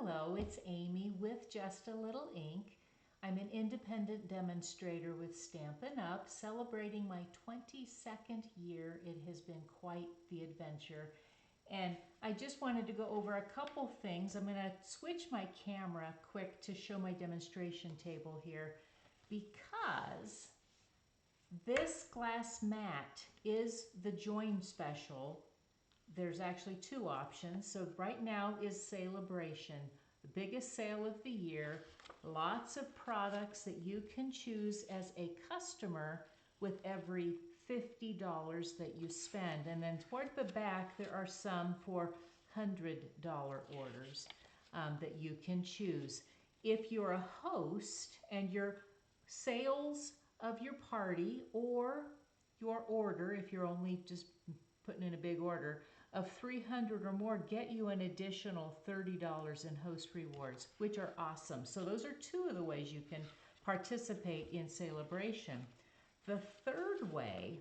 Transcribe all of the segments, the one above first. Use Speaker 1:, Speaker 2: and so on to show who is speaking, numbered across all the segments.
Speaker 1: Hello, it's Amy with Just a Little Ink. I'm an independent demonstrator with Stampin' Up, celebrating my 22nd year. It has been quite the adventure. And I just wanted to go over a couple things. I'm going to switch my camera quick to show my demonstration table here because this glass mat is the join special. There's actually two options. So right now is Sale-a-Bration, the biggest sale of the year. Lots of products that you can choose as a customer with every $50 that you spend. And then toward the back, there are some for $100 orders that you can choose. If you're a host and your sales of your party or your order, if you're only just putting in a big order, of 300 or more get you an additional $30 in host rewards, which are awesome. So those are two of the ways you can participate in Sale-a-Bration. The third way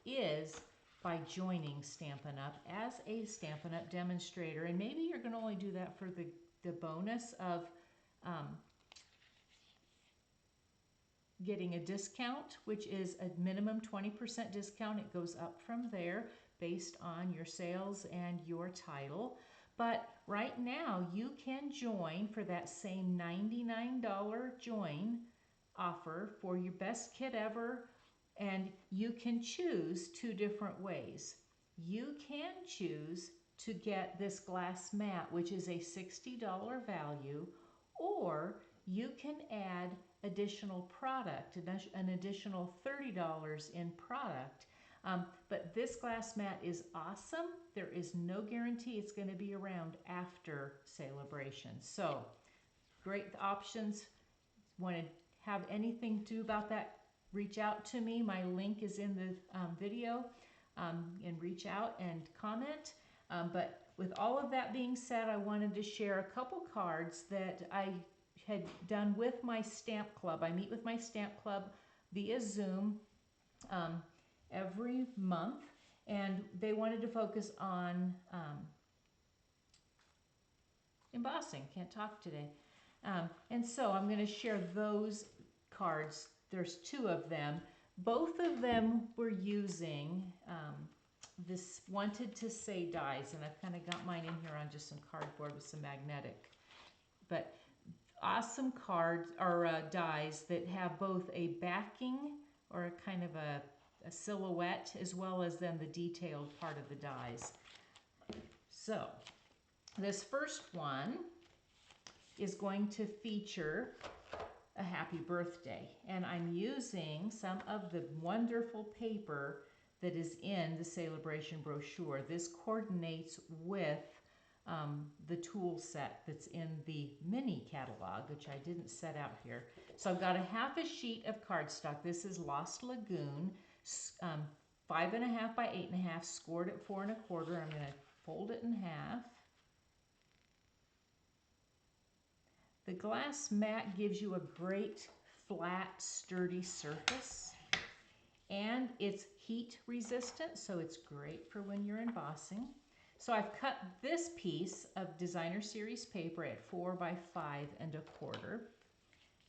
Speaker 1: is by joining Stampin' Up as a Stampin' Up demonstrator. And maybe you're going to only do that for the bonus of getting a discount, which is a minimum 20% discount. It goes up from there based on your sales and your title. But right now you can join for that same $99 join offer for your best kit ever, and you can choose two different ways. You can choose to get this glass mat, which is a $60 value, or you can add additional product, an additional $30 in product. But this glass mat is awesome. There is no guarantee it's going to be around after Sale-a-Bration. So great options. Want to have anything to do about that, reach out to me. My link is in the video, and reach out and comment. But with all of that being said, I wanted to share a couple cards that I had done with my stamp club. I meet with my stamp club via Zoom every month, and they wanted to focus on embossing. Can't talk today. And so I'm going to share those cards. There's two of them. Both of them were using this Wanted to Say dies, and I've kind of got mine in here on just some cardboard with some magnetic. But awesome cards or dies that have both a backing or a kind of a silhouette as well as then the detailed part of the dies. So this first one is going to feature a happy birthday, and I'm using some of the wonderful paper that is in the Sale-a-Bration brochure. This coordinates with the tool set that's in the mini catalog, which I didn't set out here. So I've got a half a sheet of cardstock. This is Lost Lagoon, 5.5 by 8.5, scored at 4 1/4. I'm going to fold it in half. The glass mat gives you a great, flat, sturdy surface, and it's heat resistant, so it's great for when you're embossing. So I've cut this piece of designer series paper at 4 by 5 1/4.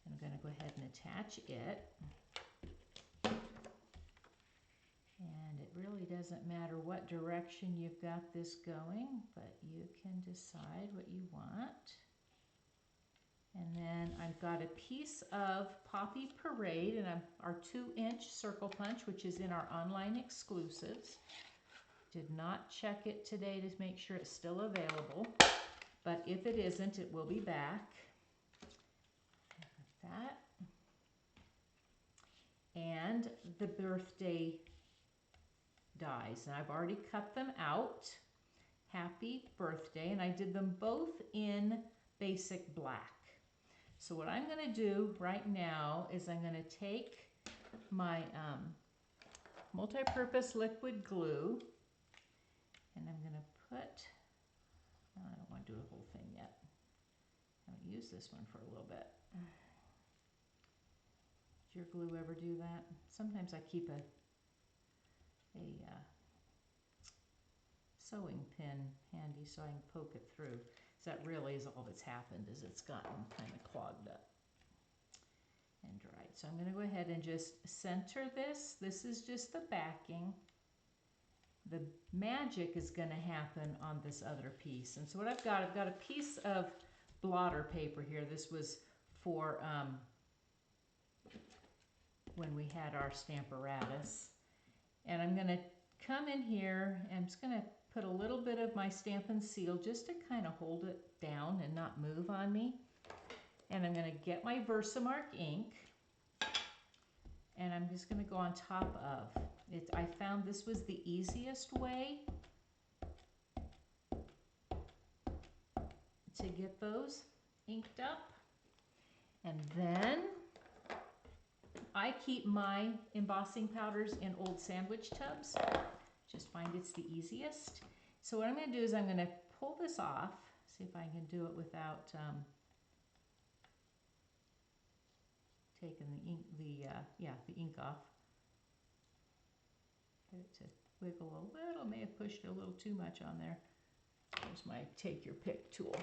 Speaker 1: I'm going to go ahead and attach it. And it really doesn't matter what direction you've got this going, but you can decide what you want. And then I've got a piece of Poppy Parade and our 2-inch circle punch, which is in our online exclusives. Did not check it today to make sure it's still available, but if it isn't, it will be back. Like that. And the birthday dies, and I've already cut them out. Happy birthday, and I did them both in basic black. So what I'm going to do right now is I'm going to take my multi-purpose liquid glue, and I'm going to put, I don't want to do the whole thing yet. I'll use this one for a little bit. Did your glue ever do that? Sometimes I keep a sewing pin handy so I can poke it through. That really is all that's happened, is it's gotten kind of clogged up and dried. So I'm going to go ahead and just center this. This is just the backing. The magic is going to happen on this other piece. And so what I've got a piece of blotter paper here. This was for when we had our Stamparatus. And I'm going to come in here and I'm just going to put a little bit of my Stampin' Seal just to kind of hold it down and not move on me. And I'm going to get my Versamark ink and I'm just going to go on top of it. I found this was the easiest way to get those inked up. And then I keep my embossing powders in old sandwich tubs. Just find it's the easiest. So what I'm going to do is I'm going to pull this off. See if I can do it without taking the ink, the ink off. Get it to wiggle a little. May have pushed a little too much on there. There's my take your pick tool.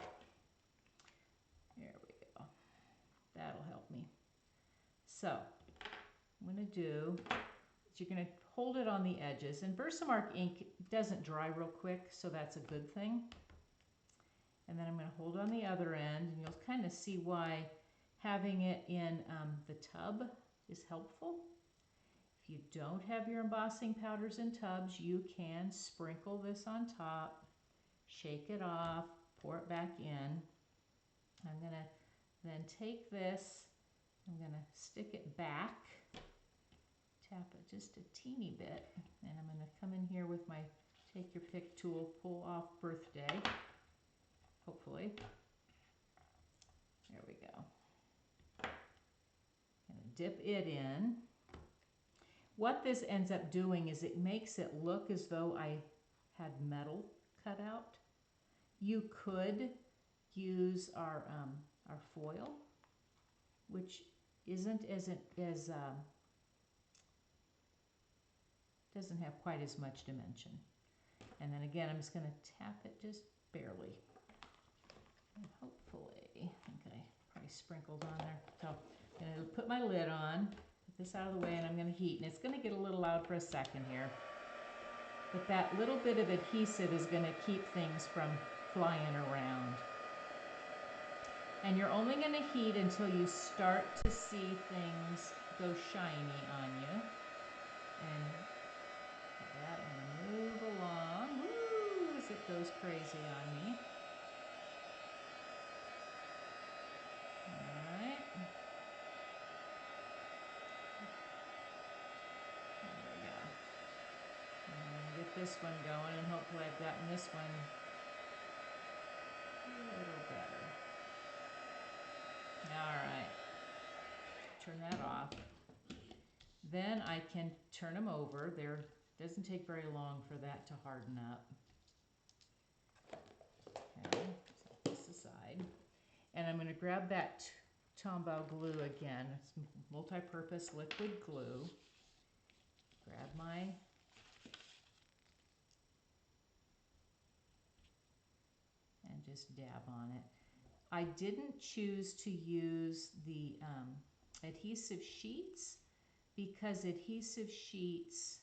Speaker 1: There we go. That'll help me. So I'm going to do is you're going to hold it on the edges. And Versamark ink doesn't dry real quick, so that's a good thing. And then I'm going to hold on the other end, and you'll kind of see why having it in the tub is helpful. If you don't have your embossing powders in tubs, you can sprinkle this on top, shake it off, pour it back in. I'm going to then take this, I'm going to stick it back, tap it just a teeny bit, and I'm going to come in here with my take your pick tool, pull off birthday, hopefully. There we go. Gonna dip it in. What this ends up doing is it makes it look as though I had metal cut out. You could use our foil, which isn't doesn't have quite as much dimension. And then again, I'm just going to tap it just barely. And hopefully, I think I probably sprinkled on there. So I'm going to put my lid on, put this out of the way, and I'm going to heat. And it's going to get a little loud for a second here. But that little bit of adhesive is going to keep things from flying around. And you're only going to heat until you start to see things go shiny on you. And that, I'm going to move along. Woo, as it goes crazy on me. All right. There we go. I'm going to get this one going, and hopefully I've gotten this one a little better. All right. Turn that off. Then I can turn them over. There doesn't take very long for that to harden up. Okay, set this aside. And I'm going to grab that Tombow glue again. It's multi-purpose liquid glue. Grab my and just dab on it. I didn't choose to use the adhesive sheets because adhesive sheets,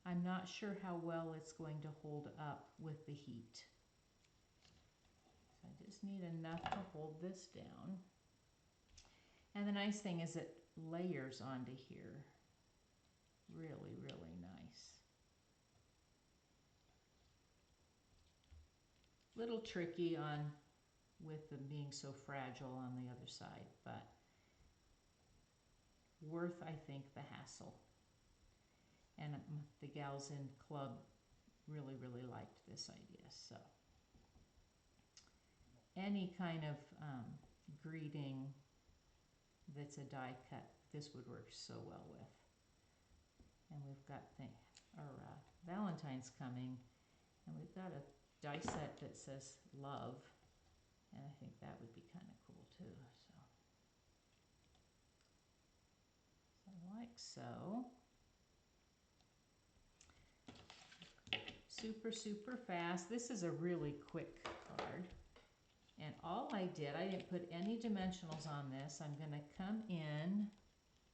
Speaker 1: I'm not sure how well it's going to hold up with the heat. So I just need enough to hold this down. And the nice thing is it layers onto here. Really, really nice. Little tricky on with them being so fragile on the other side, but worth, I think, the hassle. And the gals in club really, really liked this idea. So any kind of greeting that's a die cut, this would work so well with. And we've got our Valentine's coming, and we've got a die set that says love, and I think that would be kind of cool too. So like so. Super, super fast. This is a really quick card. And all I did, I didn't put any dimensionals on this. I'm going to come in,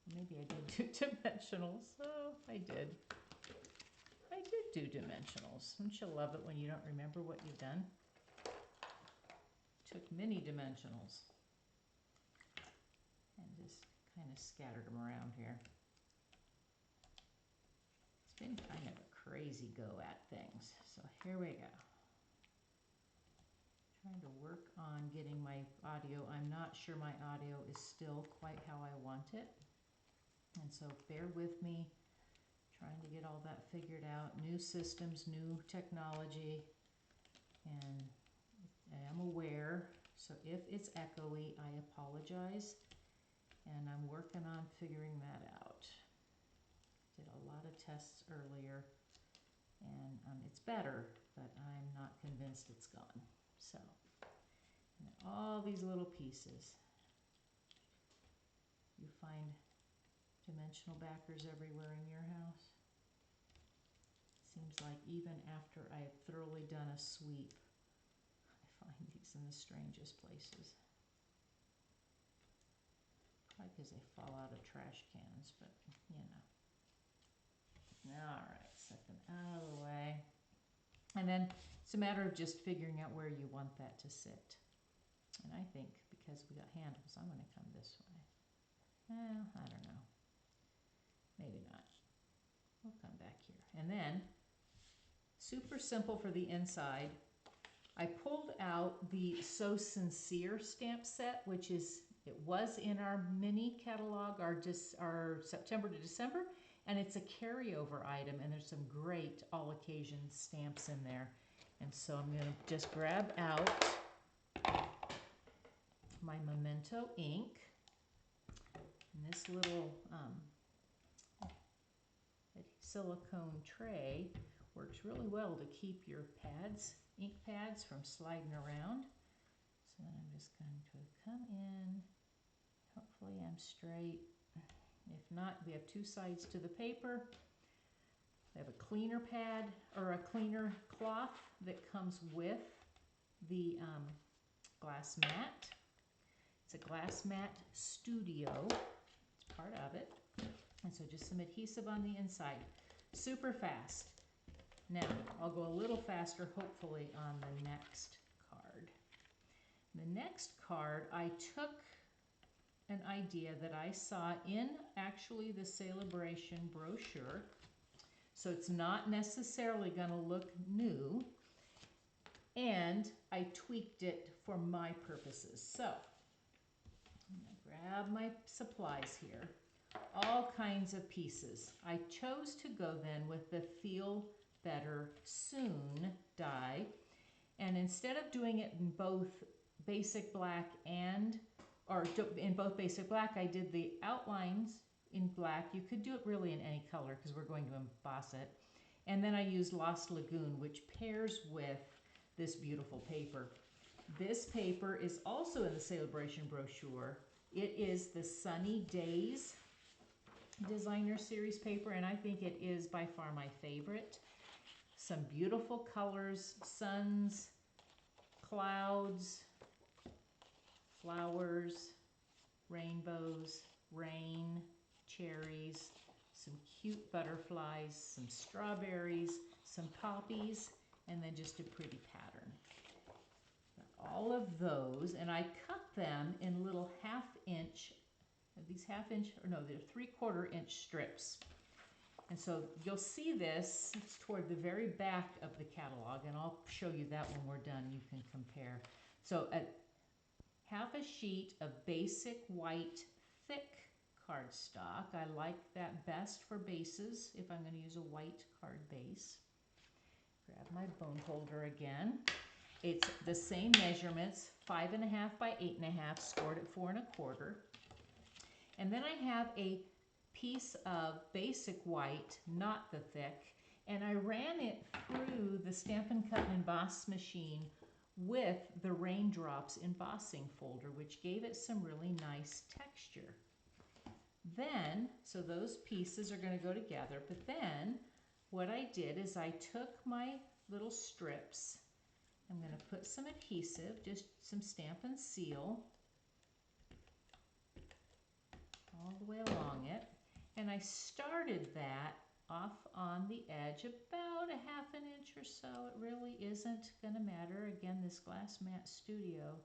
Speaker 1: maybe I did do dimensionals. Oh, I did. I did do dimensionals. Don't you love it when you don't remember what you've done? Took mini dimensionals and just kind of scattered them around here. It's been kind of a crazy go at things. So here we go. Trying to work on getting my audio. I'm not sure my audio is still quite how I want it. And so bear with me, trying to get all that figured out. New systems, new technology, and I am aware. So if it's echoey, I apologize. And I'm working on figuring that out. Did a lot of tests earlier, and it's better, but I'm not convinced it's gone. So, and all these little pieces. You find dimensional backers everywhere in your house? Seems like even after I have thoroughly done a sweep, I find these in the strangest places. Probably because they fall out of trash cans, but you know. All right, set them out of the way. And then it's a matter of just figuring out where you want that to sit. And I think because we got handles, I'm going to come this way. Well, I don't know. Maybe not. We'll come back here. And then, super simple for the inside, I pulled out the So Sincere stamp set, which is, it was in our mini catalog, our September to December, and it's a carryover item, and there's some great all occasion stamps in there. And so I'm going to just grab out my Memento ink. And this little silicone tray works really well to keep your pads, ink pads, from sliding around. So then I'm just going to come in. Hopefully I'm straight. If not, we have two sides to the paper. We have a cleaner pad or a cleaner cloth that comes with the glass mat. It's a glass mat studio. It's part of it. And so just some adhesive on the inside. Super fast. Now, I'll go a little faster, hopefully, on the next card. The next card, I took an idea that I saw in actually the Sale-a-Bration brochure. So it's not necessarily going to look new. And I tweaked it for my purposes. So, I'm going to grab my supplies here. All kinds of pieces. I chose to go then with the Feel Better Soon die. And instead of doing it in both basic black in both basic black, I did the outlines in black. You could do it really in any color because we're going to emboss it. And then I used Lost Lagoon, which pairs with this beautiful paper. This paper is also in the Sale-a-Bration brochure. It is the Sunny Days Designer Series paper, and I think it is by far my favorite. Some beautiful colors, suns, clouds, flowers, rainbows, rain, cherries, some cute butterflies, some strawberries, some poppies, and then just a pretty pattern. All of those, and I cut them in little they're 3/4 inch strips. And so you'll see this, it's toward the very back of the catalog, and I'll show you that when we're done. You can compare. So a half a sheet of basic white thick cardstock. I like that best for bases if I'm going to use a white card base. Grab my bone holder again. It's the same measurements, 5.5 by 8.5, scored at 4 1/4. And then I have a piece of basic white, not the thick, and I ran it through the Stampin' Cut and Emboss machine with the Raindrops embossing folder, which gave it some really nice texture. Then, so those pieces are going to go together, but then what I did is I took my little strips, I'm going to put some adhesive, just some Stampin' Seal, all the way along it. And I started that off on the edge about a ½ inch or so. It really isn't going to matter. Again, this Glass Mat Studio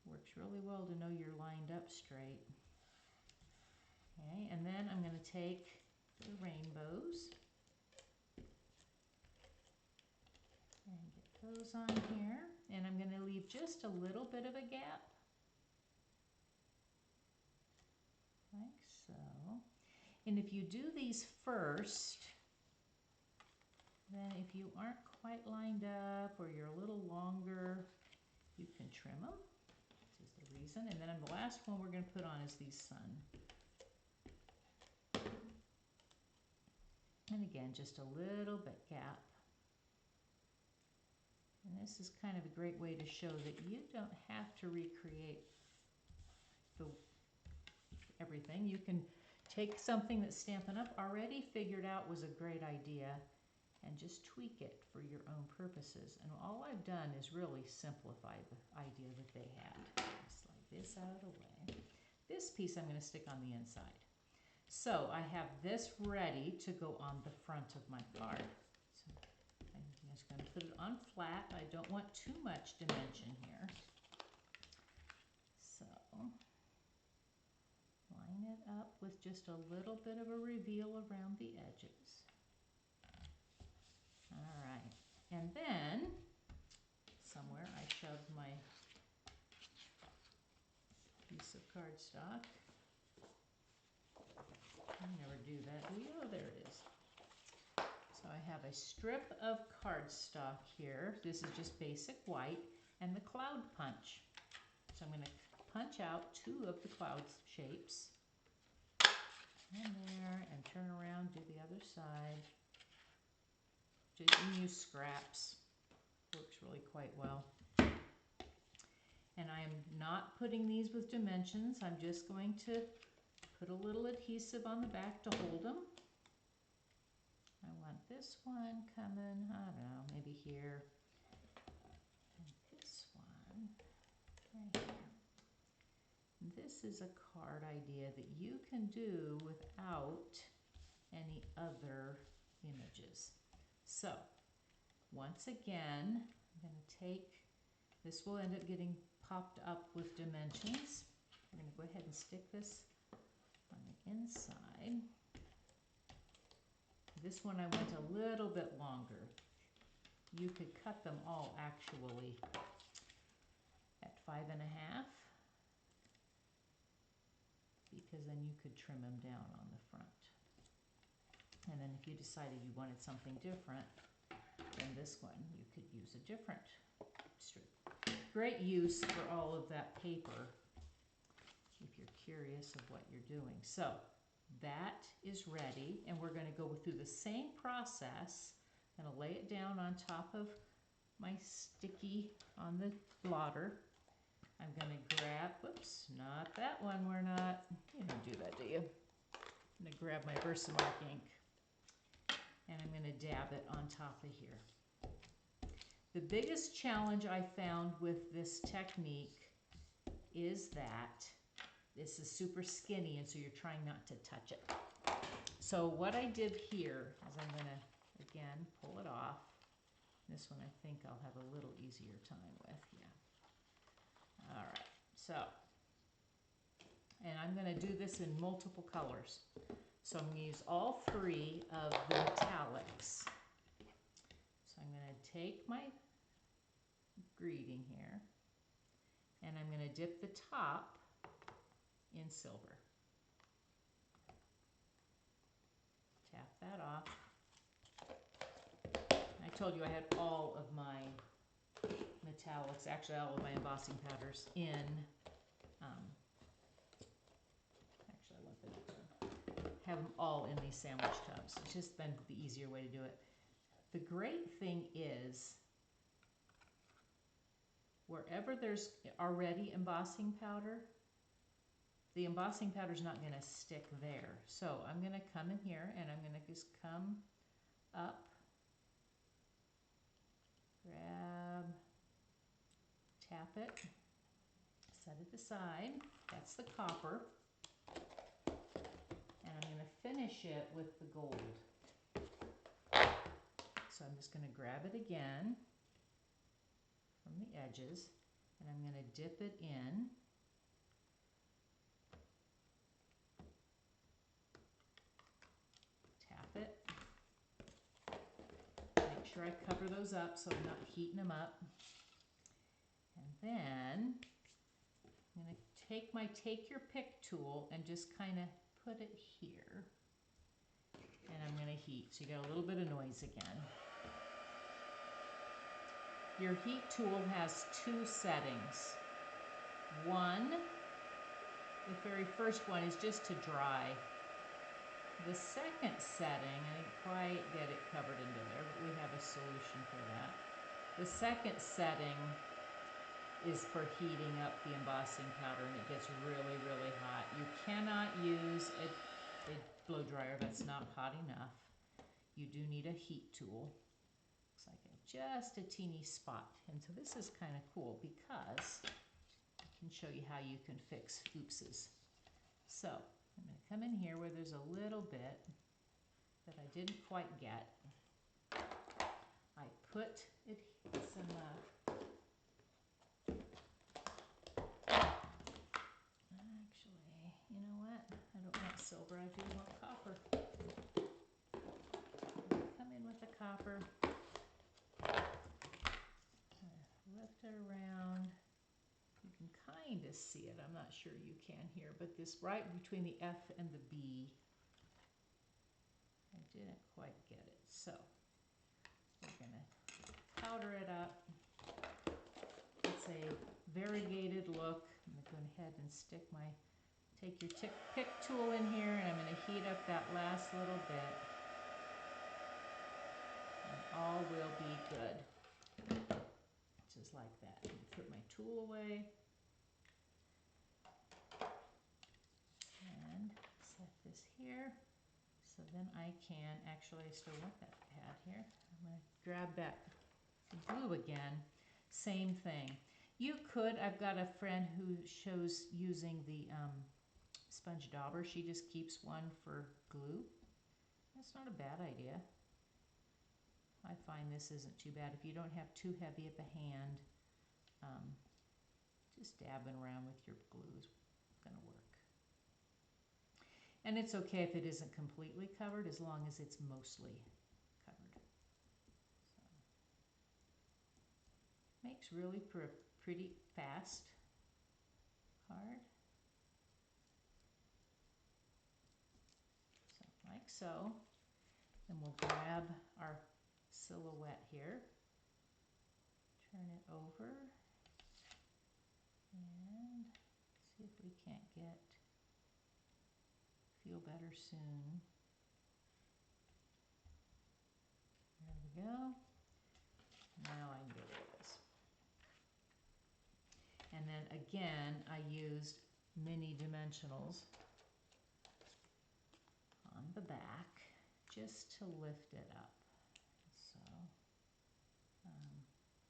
Speaker 1: works really well to know you're lined up straight. Okay, and then I'm going to take the rainbows and get those on here. And I'm going to leave just a little bit of a gap, like so. And if you do these first, then if you aren't quite lined up or you're a little longer, you can trim them. This is the reason. And then the last one we're going to put on is the sun. And again, just a little bit gap. And this is kind of a great way to show that you don't have to recreate everything. You can take something that Stampin' Up! Already figured out was a great idea and just tweak it for your own purposes. And all I've done is really simplify the idea that they had. Slide this out of the way. This piece I'm going to stick on the inside. So I have this ready to go on the front of my card. So I'm just going to put it on flat. I don't want too much dimension here. So line it up with just a little bit of a reveal around the edges. All right, and then somewhere I shoved my piece of cardstock. I never do that, do you? Oh, there it is. So I have a strip of cardstock here. This is just basic white and the cloud punch. So I'm going to punch out 2 of the cloud shapes. And there, and turn around, do the other side. You can use scraps. Works really quite well. And I am not putting these with dimensions. I'm just going to put a little adhesive on the back to hold them. I want this one coming, I don't know, maybe here. And this one right here. This is a card idea that you can do without any other images. So, once again, I'm going to take, this will end up getting popped up with dimensions. We're going to go ahead and stick this on the inside. This one I went a little bit longer. You could cut them all actually at 5.5, because then you could trim them down on the front. And then if you decided you wanted something different than this one, you could use a different strip. Great use for all of that paper if you're curious of what you're doing. So that is ready, and we're going to go through the same process. I'm going to lay it down on top of my sticky on the blotter. I'm going to grab, whoops, not that one, we're not, you don't do that, do you? I'm going to grab my Versamark ink, and I'm going to dab it on top of here. The biggest challenge I found with this technique is that this is super skinny, and so you're trying not to touch it. So what I did here is I'm going to, again, pull it off. This one I think I'll have a little easier time with, yeah. All right, so, and I'm going to do this in multiple colors. So I'm going to use all 3 of the metallics. So I'm going to take my greeting here, and I'm going to dip the top in silver. Tap that off. I told you I had all of my metallics, actually all of my embossing powders in, actually I love that. Have them all in these sandwich tubs. It's just been the easier way to do it. The great thing is, wherever there's already embossing powder, the embossing powder is not going to stick there. So I'm going to come in here, and I'm going to just come up, grab tap it, set it aside. That's the copper. And I'm going to finish it with the gold. So I'm just going to grab it again from the edges, and I'm going to dip it in. Tap it. Make sure I cover those up so I'm not heating them up. And then I'm going to take my take your pick tool and just kind of put it here. And I'm going to heat. So you got a little bit of noise again. Your heat tool has two settings. One, the very first one is just to dry. The second setting, I didn't quite get it covered into there, but we have a solution for that. The second setting is for heating up the embossing powder, and it gets really, really hot. You cannot use a blow dryer that's not hot enough. You do need a heat tool. Looks like just a teeny spot. And so this is kind of cool because I can show you how you can fix oopses. So I'm going to come in here where there's a little bit that I didn't quite get. I put it some actually, you know what? I don't want silver, I do want copper. Come in with the copper. Lift it around. You can kind of see it. I'm not sure you can here, but this right between the F and the B, I didn't quite get it. So we're going to powder it up. It's a variegated look. I'm going to go ahead and take your pick tool in here, and I'm going to heat up that last little bit. And all will be good. Just like that. I'm going to put my tool away. And set this here. So then I can, actually I still want that pad here. I'm going to grab that glue again. Same thing. You could, I've got a friend who shows using the sponge dauber. She just keeps one for glue. That's not a bad idea. I find this isn't too bad. If you don't have too heavy of a hand, just dabbing around with your glue is going to work. And it's okay if it isn't completely covered as long as it's mostly covered. So, makes really pretty fast card. So like so. And we'll grab our silhouette here, turn it over, and see if we can't feel better soon. There we go. Now I can get rid of this. And then again, I used mini dimensionals on the back just to lift it up. So I'm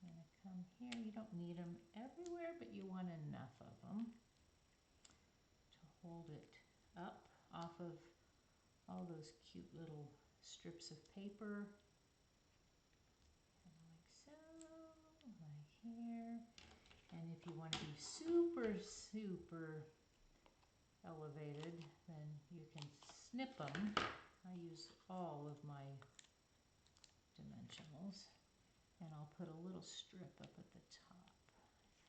Speaker 1: going to come here. You don't need them everywhere, but you want enough of them to hold it up off of all those cute little strips of paper. Kind of like so, like here. And if you want to be super, super elevated, then you can snip them. I use all of my dimensionals, and I'll put a little strip up at the top.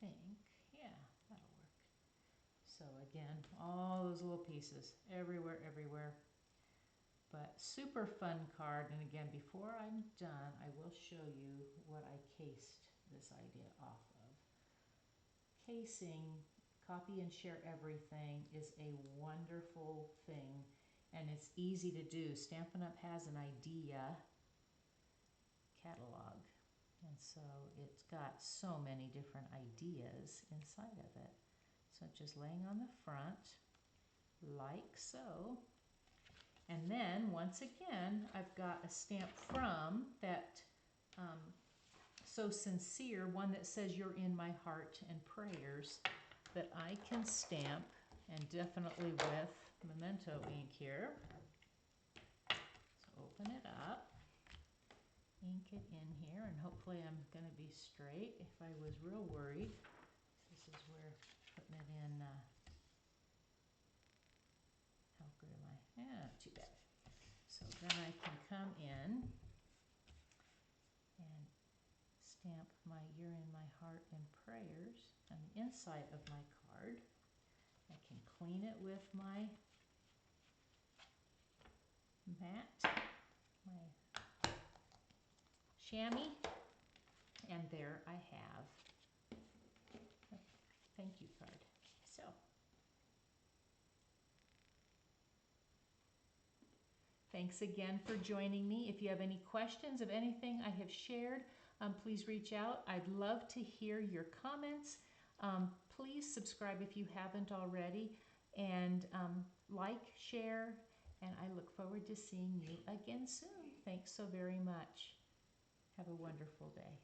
Speaker 1: I think, yeah, that'll work. So again, all those little pieces everywhere, everywhere. But super fun card. And again, before I'm done, I will show you what I cased this idea off of. Casing, copy and share everything, is a wonderful thing. And it's easy to do. Stampin' Up! Has an idea catalog. And so it's got so many different ideas inside of it. So just laying on the front, like so. And then, once again, I've got a stamp from that so sincere, one that says you're in my heart and prayers, that I can stamp, and definitely with Memento ink here. So open it up, ink it in here, and hopefully I'm going to be straight. If I was real worried, this is where putting it in, how good am I? Yeah, not too bad. So then I can come in and stamp my "You're in my heart and prayers" on the inside of my card. I can clean it with my mat, my chamois, and there I have a thank you card. So thanks again for joining me. If you have any questions of anything I have shared, please reach out. I'd love to hear your comments. Please subscribe if you haven't already, and like, share, and I look forward to seeing you again soon. Thanks so very much. Have a wonderful day.